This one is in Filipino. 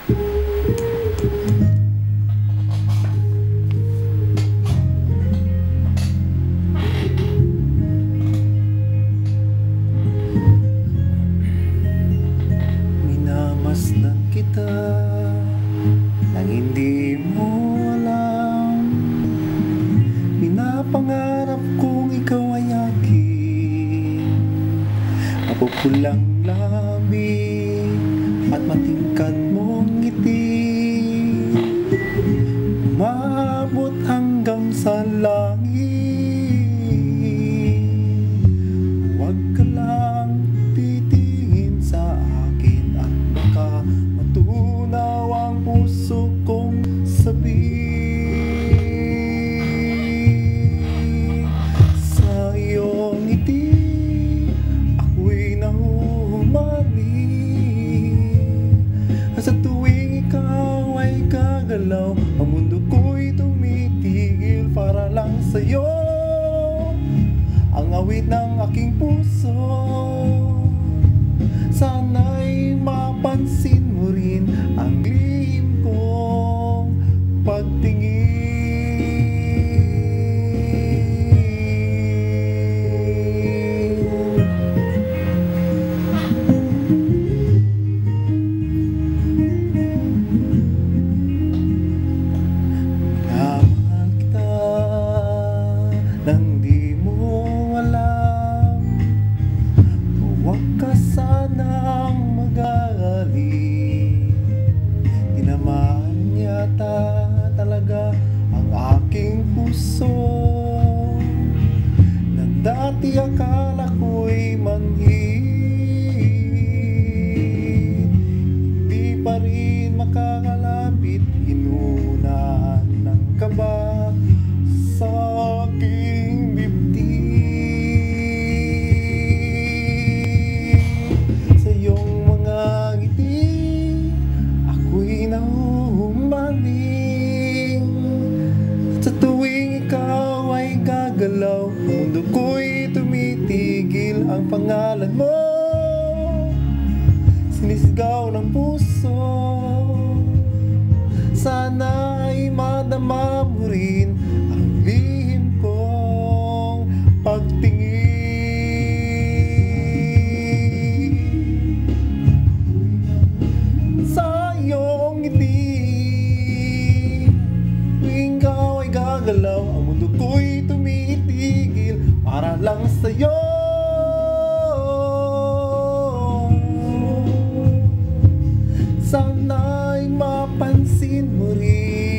Minamastang kita nang hindi mo alam. Pinapangarap kong ikaw ay akin. Mapupulang labi at matingkad mong ngiti, umabot hanggang sa langit. Huwag ka lang titingin sa akin at baka matunaw ang puso kong sabi. Sa iyong ngiti ako'y nahuhumaling. Sa tuwing ikaw ay gagalaw, ang mundo ko'y tumitigil para lang sa'yo. Ang awit ng aking puso, sana'y mapansin mo rin ang lihim kong pagtingin. Minamahal kita nang di mo alam. Huwag ka sanang magalit. Tinamaan yata talaga ang aking puso, na dati akala ko'y manhid. Hindi pa rin makakalapit, inuunahan ng kaba sa aking bibig. Sa iyong mga ngiti ako'y nahuhumaling. Sa tuwing ikaw ay gagalaw, ang mundo ko'y tumitigil. Ang pangalan mo sinisigaw ng puso, sana ay madama mo rin ang lihim kong pagtingin. Sa iyong ngiti tuwing ikaw ay gagalaw, ang mundo ko'y tumitigil para lang sa'yo. Sana'y mapansin mo rin